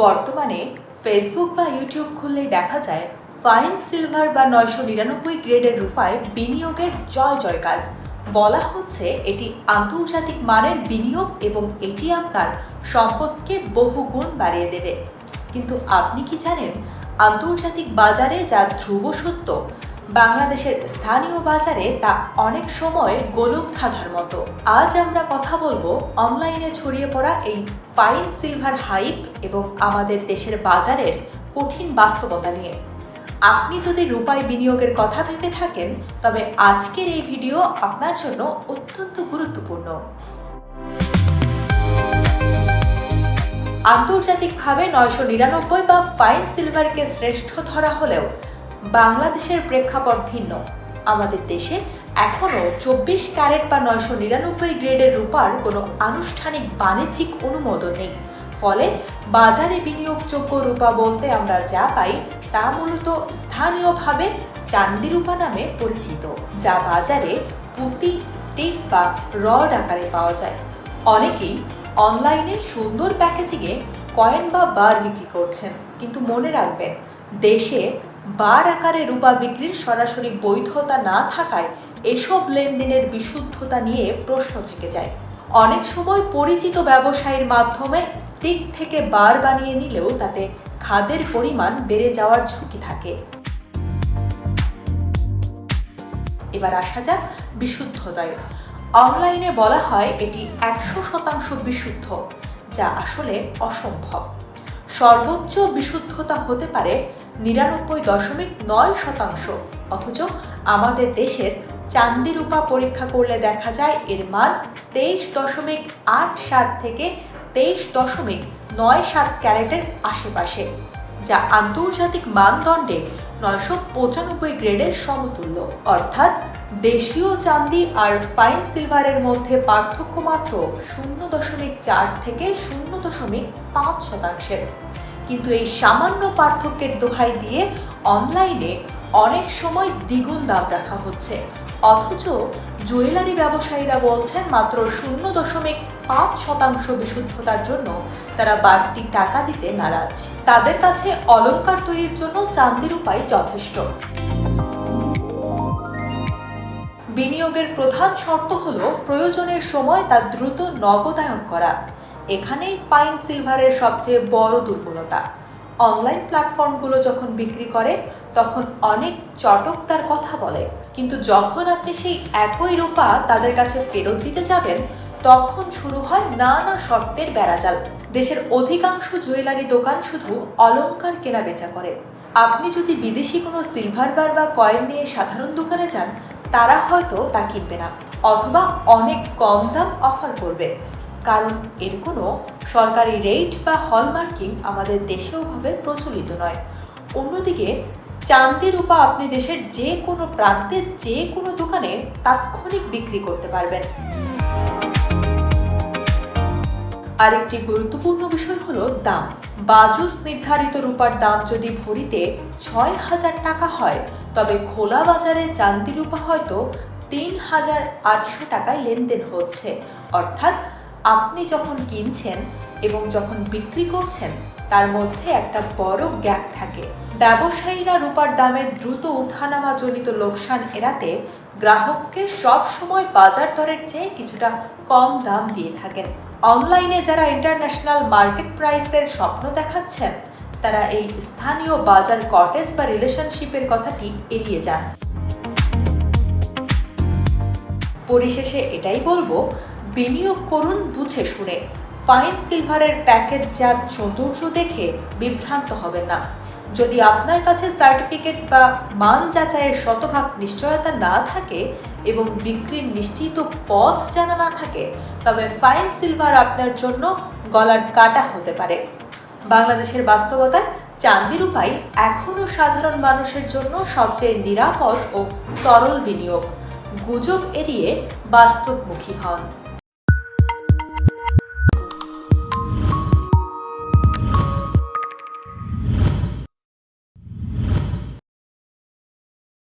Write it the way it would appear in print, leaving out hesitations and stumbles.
বর্তমানে ফেসবুক বা ইউটিউব খুললেই দেখা যায় ফাইন সিলভার বা 999 গ্রেডের রূপায় বিনিয়োগের জয় জয়কার। বলা হচ্ছে এটি আন্তর্জাতিক মানের বিনিয়োগ এবং এটি আপনার সম্পদকে বহুগুণ বাড়িয়ে দেবে। কিন্তু আপনি কি জানেন, আন্তর্জাতিক বাজারে যা ধ্রুব সত্য, বাংলাদেশের স্থানীয় বাজারে তা অনেক সময় গোলক ধাঁধার মতো। আজ আমরা কথা বলবো অনলাইনে ছড়িয়ে পড়া এই ফাইন সিলভার হাইপ এবং আমাদের দেশের বাজারের কঠিন বাস্তবতা নিয়ে। আপনি যদি রূপায় বিনিয়োগের কথা ভেবে থাকেন, তবে আজকের এই ভিডিও আপনার জন্য অত্যন্ত গুরুত্বপূর্ণ। আন্তর্জাতিকভাবে 999 বা ফাইন সিলভারকে শ্রেষ্ঠ ধরা হলেও বাংলাদেশের প্রেক্ষাপট ভিন্ন। আমাদের দেশে এখনও 24 ক্যারেট বা 999 গ্রেডের রূপার কোনো আনুষ্ঠানিক বাণিজ্যিক অনুমোদন নেই। ফলে বাজারে বিনিয়োগযোগ্য রূপা বলতে আমরা যা পাই তা মূলত স্থানীয়ভাবে চান্দি রূপা নামে পরিচিত, যা বাজারে পুঁতি, স্টিক বা রড আকারে পাওয়া যায়। অনেকেই অনলাইনে সুন্দর প্যাকেজিংয়ে কয়েন বা বার বিক্রি করছেন, কিন্তু মনে রাখবেন, দেশে বার আকারে রূপা বিক্রির সরাসরি বৈধতা না থাকায় এসব লেনদেনের বিশুদ্ধতা নিয়ে প্রশ্ন থেকে যায়। অনেক সময় পরিচিত ব্যবসায়ীর মাধ্যমে স্টিক থেকে বার বানিয়ে নিলেও তাতে খাদের পরিমাণ বেড়ে যাওয়ার ঝুঁকি থাকে। এবার আসা যাক বিশুদ্ধতায়। অনলাইনে বলা হয় এটি 100% বিশুদ্ধ, যা আসলে অসম্ভব। সর্বোচ্চ বিশুদ্ধতা হতে পারে 99.9%, অথচ আমাদের দেশের চান্দি রূপা পরীক্ষা করলে দেখা যায় এর মান 23.87 থেকে 23.97 ক্যারেটের আশেপাশে, যা আন্তর্জাতিক মানদণ্ডে 995 গ্রেডের সমতুল্য। অর্থাৎ দেশীয় চান্দি আর ফাইন সিলভারের মধ্যে পার্থক্য মাত্র 0.4 থেকে 0.5%। কিন্তু এই সামান্য পার্থক্যের দোহাই দিয়ে অনলাইনে অনেক সময় দ্বিগুণ দাম রাখা হচ্ছে, অথচ জুয়েলারি ব্যবসায়ীরা বলছেন মাত্র 0.5% বিশুদ্ধতার জন্য তারা বাড়তি টাকা দিতে নারাজ। তাদের কাছে অলংকার তৈরির জন্য চান্দি রূপাই যথেষ্ট। বিনিয়োগের প্রধান শর্ত হলো প্রয়োজনের সময় তা দ্রুত নগদায়ন করা। এখানেই ফাইন সিলভারের সবচেয়ে বড় দুর্বলতা। অনলাইন প্ল্যাটফর্মগুলো যখন বিক্রি করে তখন অনেক চটকদার কথা বলে, কিন্তু যখন আপনি সেই একই রূপা তাদের কাছে ফেরত দিতে যাবেন, তখন শুরু হয় নানা শর্তের বেড়াজাল। দেশের অধিকাংশ জুয়েলারি দোকান শুধু অলংকার কেনা বেচা করে। আপনি যদি বিদেশি কোনো সিলভার বার বা কয়েন নিয়ে সাধারণ দোকানে যান, তারা হয়তো তা কিনবে না, অথবা অনেক কম দাম অফার করবে, কারণ এর কোনো সরকারি রেট বা হলমার্কিং আমাদের দেশেও ভাবে প্রচলিত নয়। অন্যদিকে চান্দি রূপা আপনি দেশের যে কোনো প্রান্তে যে কোনো দোকানে তাৎক্ষণিক বিক্রি করতে পারবেন। আরেকটি গুরুত্বপূর্ণ বিষয় হলো দাম। বাজুস নির্ধারিত রূপার দাম যদি ভরিতে 6,000 টাকা হয়, তবে খোলা বাজারে চান্দি রূপা হয়তো 3,800 টাকায় লেনদেন হচ্ছে। অর্থাৎ আপনি যখন কিনছেন এবং যখন বিক্রি করছেন তার মধ্যে একটা বড় গ্যাপ থাকে। ব্যবসায়ীরা রূপার দামের দ্রুত উঠানামা জনিত লোকসান এড়াতে গ্রাহককে সব সময় বাজার দরের চেয়ে কিছুটা কম দাম দিয়ে থাকেন। অনলাইনে যারা ইন্টারন্যাশনাল মার্কেট প্রাইসের স্বপ্ন দেখাচ্ছেন, তারা এই স্থানীয় বাজার কটেজ বা রিলেশনশিপের কথাটি এড়িয়ে যান। পরিশেষে এটাই বলবো, বিনিয়োগ করুন বুঝে শুনে। ফাইন সিলভারের প্যাকেটজাত সৌন্দর্য দেখে বিভ্রান্ত হবেন না। যদি আপনার কাছে সার্টিফিকেট বা মান যাচাইয়ের শতভাগ নিশ্চয়তা না থাকে এবং বিক্রির নিশ্চিত পথ জানা না থাকে, তবে ফাইন সিলভার আপনার জন্য গলার কাটা হতে পারে। বাংলাদেশের বাস্তবতায় চান্দি রূপাই এখনও সাধারণ মানুষের জন্য সবচেয়ে নিরাপদ ও তরল বিনিয়োগ। গুজব এড়িয়ে বাস্তবমুখী হন।